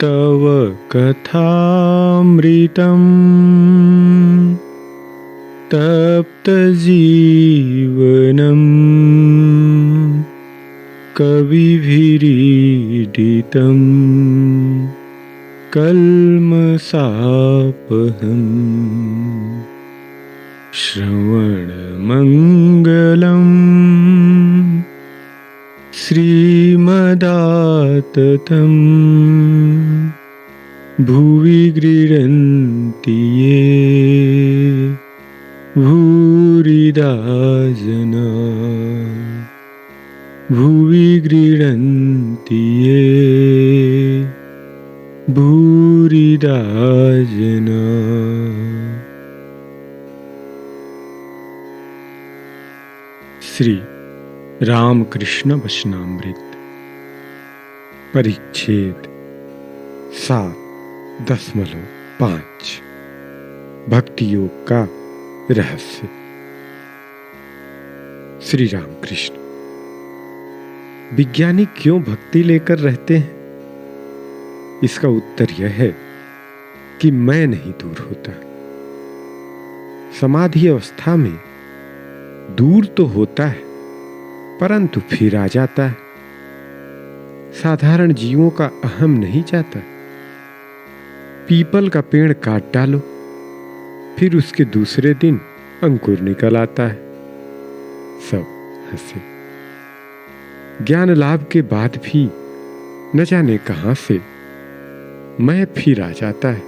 तव कथामृतं तप्तजीवनं कविभिरीडितं कल्मषापहम् श्रवणमङ्गलम् श्रीमदाततं भुवि गृह्णन्ति ये भूरिदा जना भुवि गृह्णन्ति ये भूरिदा जना। श्री रामकृष्ण वचनामृत परिच्छेद 7.5 भक्ति योग का रहस्य। श्री रामकृष्ण, विज्ञानी क्यों भक्ति लेकर रहते हैं? इसका उत्तर यह है कि मैं नहीं दूर होता। समाधि अवस्था में दूर तो होता है परंतु फिर आ जाता है। साधारण जीवों का अहम नहीं जाता। पीपल का पेड़ काट डालो, फिर उसके दूसरे दिन अंकुर निकल आता है। सब हंसे। ज्ञान लाभ के बाद भी न जाने कहां से मैं फिर आ जाता है।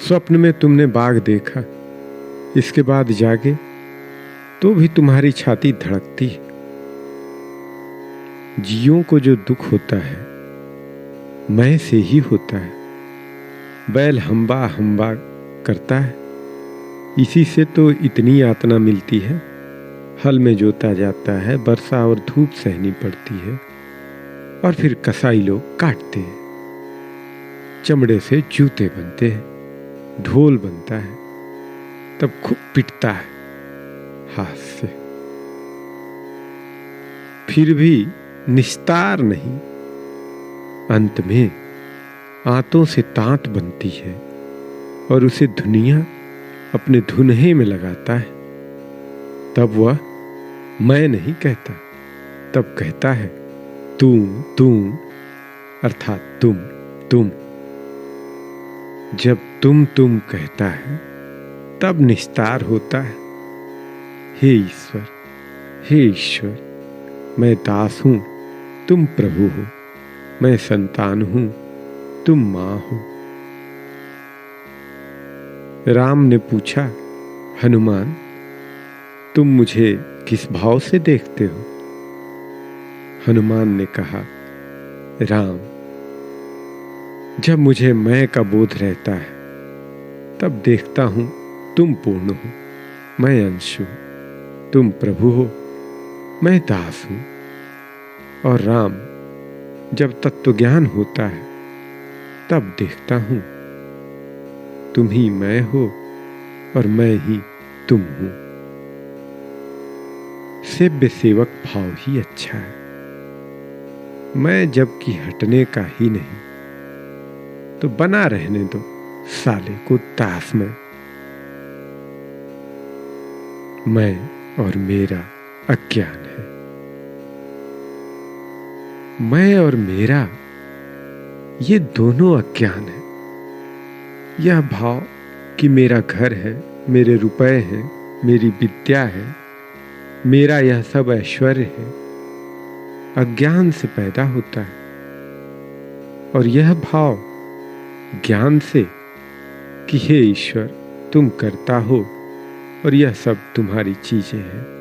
स्वप्न में तुमने बाघ देखा, इसके बाद जागे तो भी तुम्हारी छाती धड़कती है। जीवों को जो दुख होता है मैं से ही होता है। बैल हम्बा हम्बा करता है, इसी से तो इतनी यातना मिलती है। हल में जोता जाता है, वर्षा और धूप सहनी पड़ती है और फिर कसाई लोग काटते हैं। चमड़े से जूते बनते हैं, ढोल बनता है, तब खूब पिटता है हाथ से। फिर भी निस्तार नहीं। अंत में आंतों से तांत बनती है और उसे धुनिया अपने धुनहे में लगाता है। तब वह मैं नहीं कहता, तब कहता है तुम अर्थात तुम। जब तुम कहता है तब निस्तार होता है। हे ईश्वर, मैं दास हूं, तुम प्रभु हो। मैं संतान हूं, तुम मां हो। राम ने पूछा, हनुमान तुम मुझे किस भाव से देखते हो? हनुमान ने कहा, राम, जब मुझे मैं का बोध रहता है तब देखता हूं तुम पूर्ण हो, मैं अंश हूं। तुम प्रभु हो, मैं दास हूं। और राम, जब तत्व ज्ञान होता है तब देखता हूं तुम ही मैं हो और मैं ही तुम हूं। सेव्य सेवक भाव ही अच्छा है। मैं जबकि हटने का ही नहीं, तो बना रहने दो साले को दास में। मैं और मेरा अज्ञान है। मैं और मेरा ये दोनों अज्ञान है। यह भाव कि मेरा घर है, मेरे रुपए हैं, मेरी विद्या है, मेरा यह सब ऐश्वर्य है, अज्ञान से पैदा होता है। और यह भाव ज्ञान से कि हे ईश्वर, तुम करता हो और यह सब तुम्हारी चीजें हैं।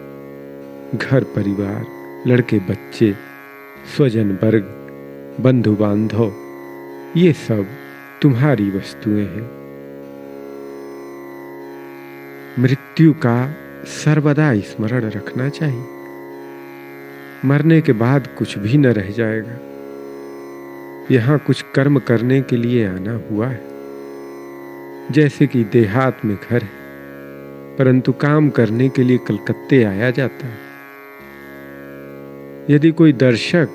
घर परिवार, लड़के बच्चे, स्वजन वर्ग, बंधु बांधव, ये सब तुम्हारी वस्तुएं हैं। मृत्यु का सर्वदा स्मरण रखना चाहिए। मरने के बाद कुछ भी न रह जाएगा। यहां कुछ कर्म करने के लिए आना हुआ है। जैसे कि देहात में घर है, परंतु काम करने के लिए कलकत्ते आया जाता है। यदि कोई दर्शक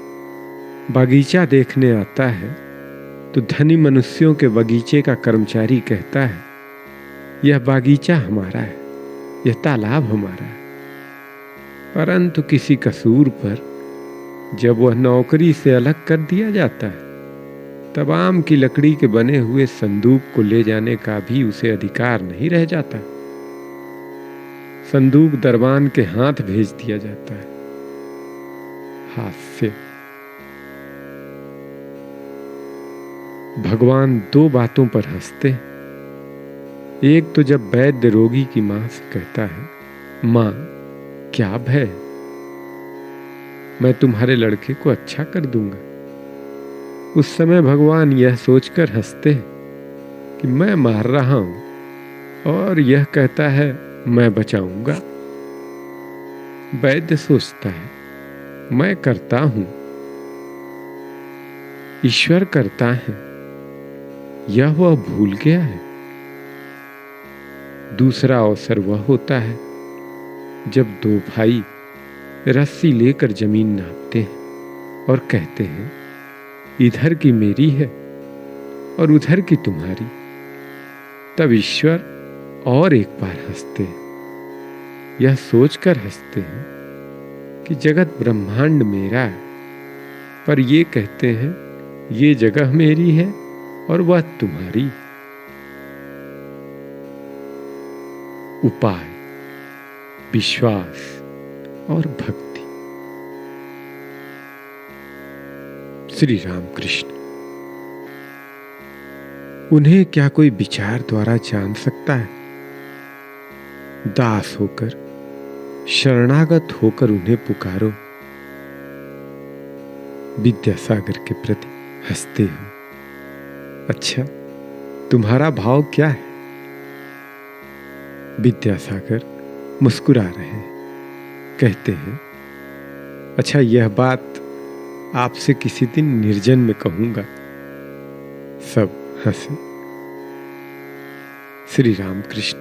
बागीचा देखने आता है तो धनी मनुष्यों के बगीचे का कर्मचारी कहता है, यह बागीचा हमारा है, यह तालाब हमारा है। परंतु किसी कसूर पर जब वह नौकरी से अलग कर दिया जाता है, तब आम की लकड़ी के बने हुए संदूक को ले जाने का भी उसे अधिकार नहीं रह जाता। संदूक दरबान के हाथ भेज दिया जाता है। हास्य। भगवान दो बातों पर हंसते हैं। एक तो जब वैद्य रोगी की मां से कहता है, मां क्या भय, मैं तुम्हारे लड़के को अच्छा कर दूंगा। उस समय भगवान यह सोचकर हंसते हैं कि मैं मार रहा हूं और यह कहता है मैं बचाऊंगा। वैद्य सोचता है मैं करता हूं, ईश्वर करता है, यह वह भूल गया है। दूसरा अवसर वह होता है जब दो भाई रस्सी लेकर जमीन नापते हैं और कहते हैं इधर की मेरी है और उधर की तुम्हारी। तब ईश्वर और एक बार हंसते हैं। यह सोचकर हंसते हैं कि जगत ब्रह्मांड मेरा है, पर ये कहते हैं ये जगह मेरी है और वह तुम्हारी। उपाय, विश्वास और भक्ति। श्री राम कृष्ण। उन्हें क्या कोई विचार द्वारा जान सकता है? दास होकर, शरणागत होकर उन्हें पुकारो। विद्यासागर के प्रति हंसते हो। अच्छा, तुम्हारा भाव क्या है? विद्यासागर मुस्कुरा रहे हैं, कहते हैं, अच्छा यह बात आपसे किसी दिन निर्जन में कहूंगा। सब हंसे। श्री रामकृष्ण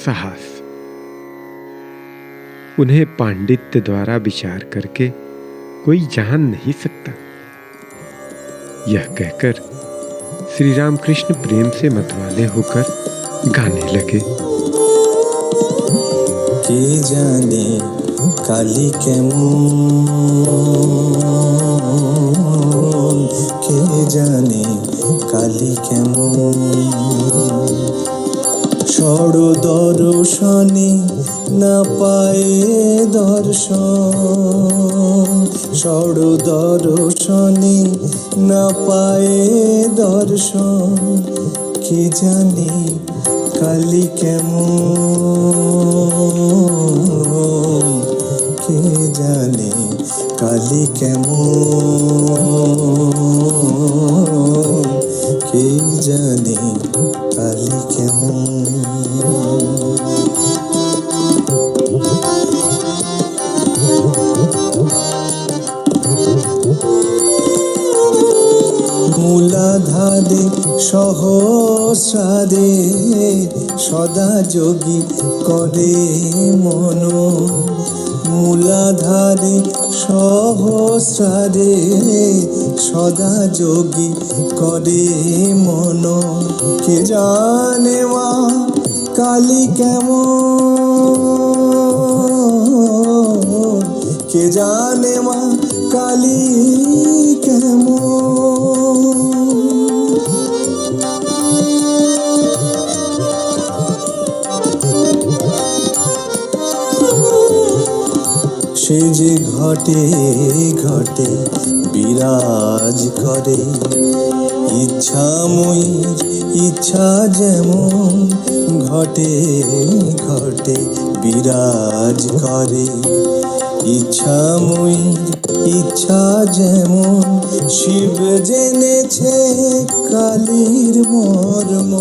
साहस। उन्हें पांडित्य द्वारा विचार करके कोई जान नहीं सकता। यह कहकर श्री रामकृष्ण प्रेम से मतवाले होकर गाने लगे। के जाने काली केमन, के जाने काली केमन, षড় দর্শনে না পায়ে দর্শন, ষড় দর্শনে না পায়ে দর্শন, কে জানে কালী কেমন, কে জানে কালী কেমন, কে জানে কালী কেমন। মূলাধারে সহস্রারে সদা যোগী করে মন, মূলাধারে সহস্রারে সদা যোগী করে মন, কে জানে মা কালী কেমন, কে জানে মা কালী কেমন। সে যে ঘটে ঘটে বিরাজ করে, ইচ্ছাময়ীর ইচ্ছা যেমন ঘটে ঘটে বিরাজ করে, ইচ্ছাময়ীর ইচ্ছা যেমন। শিব জেনেছে কালীর মর্ম,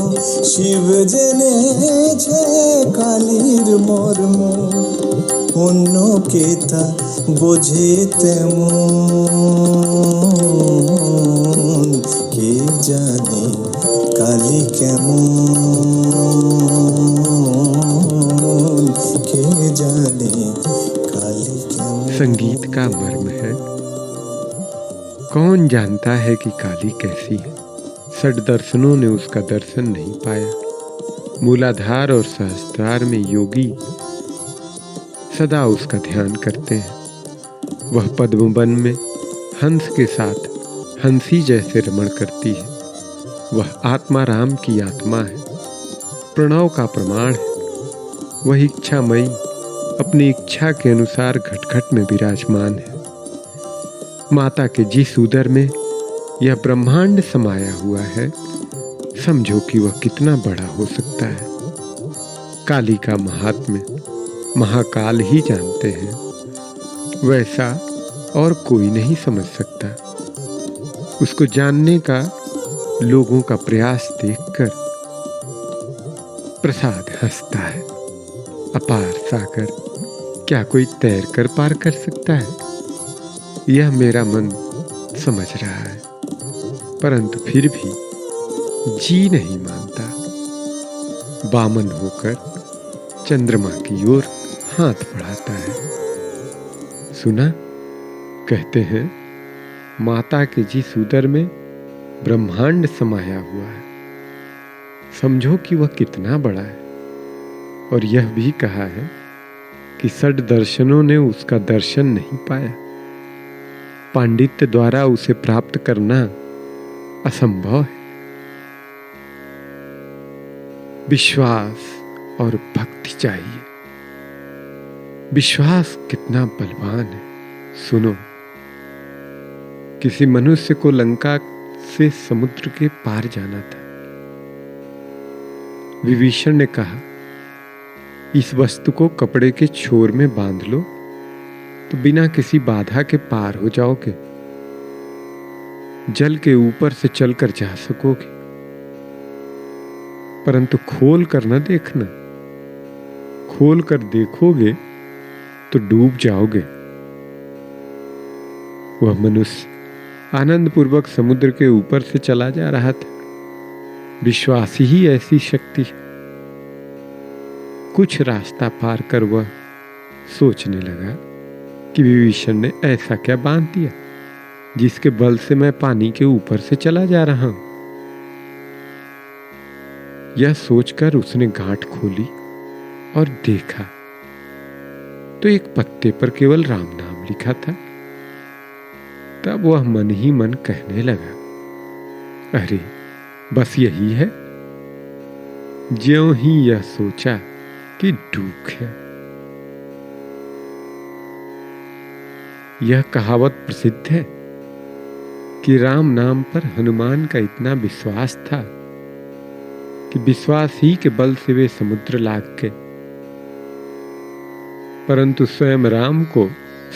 শিব জেনেছে কালীর মর্ম, অন্য কে তা বোঝে তেমন, কে জানে কালী কেমন, কে জানে काली केमन। संगीत का मर्म है कौन जानता है कि काली कैसी है। षड दर्शनों ने उसका दर्शन नहीं पाया। मूलाधार और सहस्त्रार में योगी सदा उसका ध्यान करते हैं। वह पद्म वन में हंस के साथ हंसी जैसे रमण करती है। वह आत्मा राम की आत्मा है, प्रणव का प्रमाण है। वह इच्छामयी अपनी इच्छा के अनुसार घट-घट में विराजमान है। माता के जिस उदर में यह ब्रह्मांड समाया हुआ है, समझो कि वह कितना बड़ा हो सकता है। काली का महात्म्य महाकाल ही जानते हैं, वैसा और कोई नहीं समझ सकता। उसको जानने का लोगों का प्रयास देखकर प्रसाद हंसता है। अपार सागर क्या कोई तैर कर पार कर सकता है? यह मेरा मन समझ रहा है, परंतु फिर भी जी नहीं मानता। बामन होकर चंद्रमा की ओर हाथ बढ़ाता है। सुना, कहते हैं माता के जिस उदर में ब्रह्मांड समाया हुआ है, समझो कि वह कितना बड़ा है। और यह भी कहा है कि षड दर्शनों ने उसका दर्शन नहीं पाया। पांडित्य द्वारा उसे प्राप्त करना असंभव है। विश्वास और भक्ति चाहिए। विश्वास कितना बलवान है। सुनो, किसी मनुष्य को लंका से समुद्र के पार जाना था। विभीषण ने कहा, इस वस्तु को कपड़े के छोर में बांध लो तो बिना किसी बाधा के पार हो जाओगे, जल के ऊपर से चलकर जा सकोगे। परंतु खोल कर न देखना, खोल कर देखोगे तो डूब जाओगे। वह मनुष्य आनंद पूर्वक समुद्र के ऊपर से चला जा रहा था। विश्वास ही ऐसी शक्ति है। कुछ रास्ता पार कर वह सोचने लगा कि विभीषण ने ऐसा क्या बांध दिया जिसके बल से मैं पानी के ऊपर से चला जा रहा हूं। यह सोचकर उसने गांठ खोली और देखा तो एक पत्ते पर केवल राम नाम लिखा था। तब वह मन ही मन कहने लगा, अरे बस यही है। ज्यों ही यह सोचा कि डूब गया। यह कहावत प्रसिद्ध है कि राम नाम पर हनुमान का इतना विश्वास था कि विश्वास ही के बल से वे समुद्र लाग गए। परंतु स्वयं राम को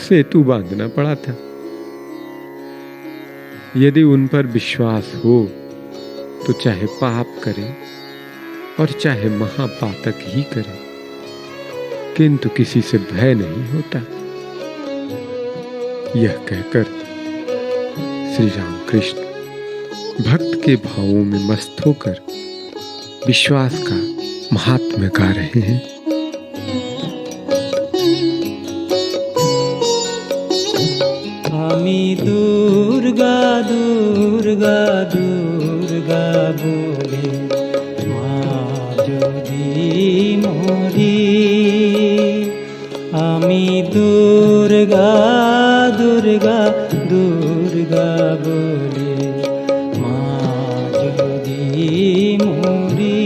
सेतु बांधना पड़ा था। यदि उन पर विश्वास हो तो चाहे पाप करें और चाहे महापातक ही करें, किंतु किसी से भय नहीं होता। यह कहकर श्री रामकृष्ण भक्त के भावों में मस्त होकर विश्वास का महात्म्य गा रहे हैं। आमी दुर्गा दुर्गा दुर्गा बोले माँ যদি মরি। आमी दुर्गा दुर्गा दुर्गा बोले माँ যদি মরি।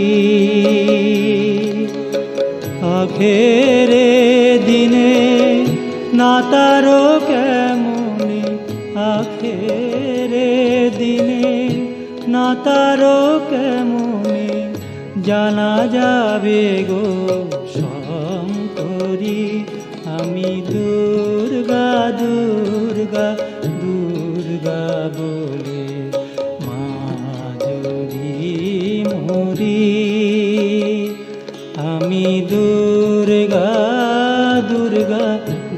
আখেরে দিনে না তারো কেমনে, আখেরে দিনে না তারো কেমনে জানা যাবে গো শঙ্করী। আমি দুর্গা দুর্গা দুর্গা বলে মা যদি মরি। আমি দুর্গা দুর্গা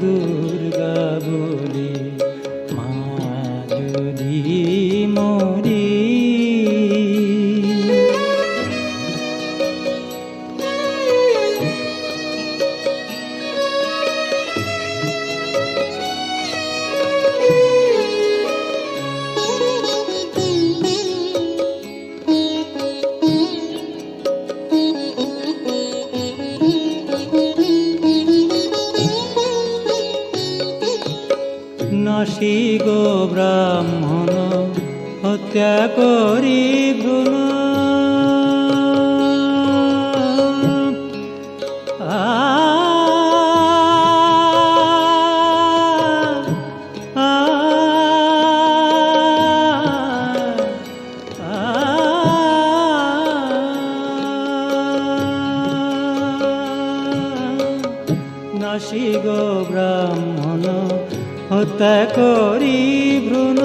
দুর্গা বলে মা যদি মরি। গো ব্রাহ্মণ হত্যা করি ভ্রূণ নাসি গো ব্রাহ্মণ হত্যা করি ভ্রূণ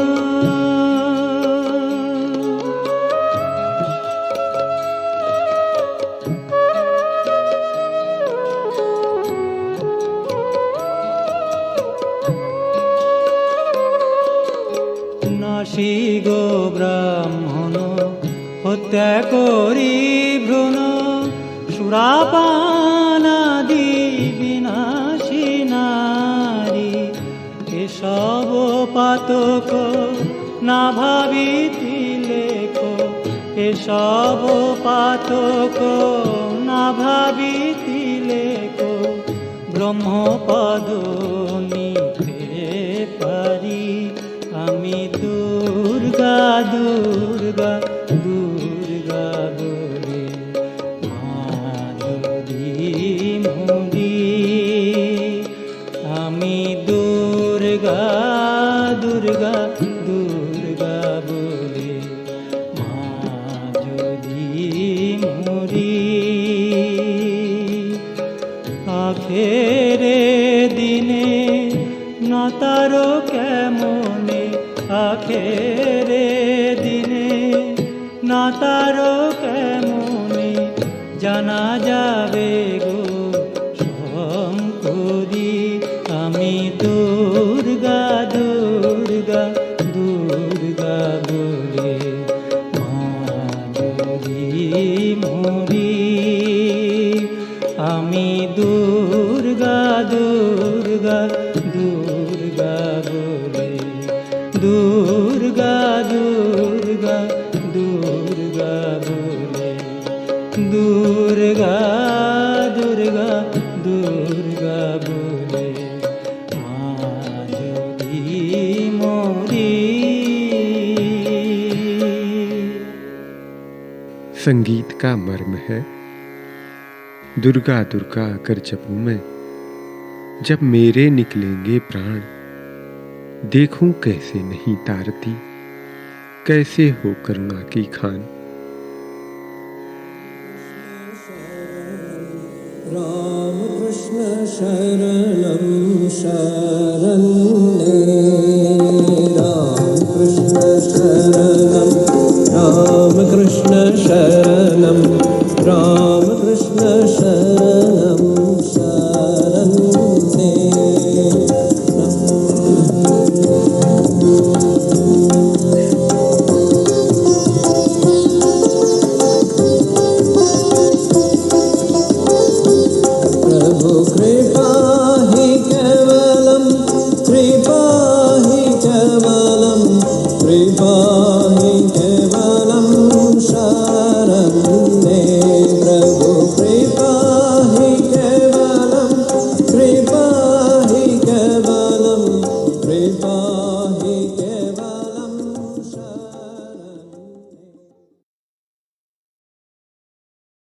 নাসি গো ব্রাহ্মণ হত্যা করি ভ্রূণ সুরাপানাদি বিনাশী নারী এসব পাতক না ভাবিতি লেখ এসব পাতক না ভাবিতি লেখ ব্রহ্মপদ নিতে পারি আমি দুর্গা দুর্গা দুর্গা বলে আমি দুর্গা দুর্গা দুর্গা বলে মা যদি মরি আখেরে দিনে নতারো কেমনে আখেরে দিনে নতারো কেমনে জানা যাবে গো শঙ্করী আমি দুর্গা দুর্গা দুর্গা বলে মা যদি মরি আমি দুর্গা দুর্গা দুর্গা বলে দুর্গা দুর্গা দুর্গা বলে দুর্গা দুর্গা দুর্গা বলে মা যদি মরি संगीत का मर्म है दुर्गा दुर्गा कर जपूं मैं जब मेरे निकलेंगे प्राण देखूं कैसे नहीं तारती कैसे हो करुणा की खान राम कृष्ण शरणं शरण्ये राम कृष्ण शरणं राम कृष्ण शरणं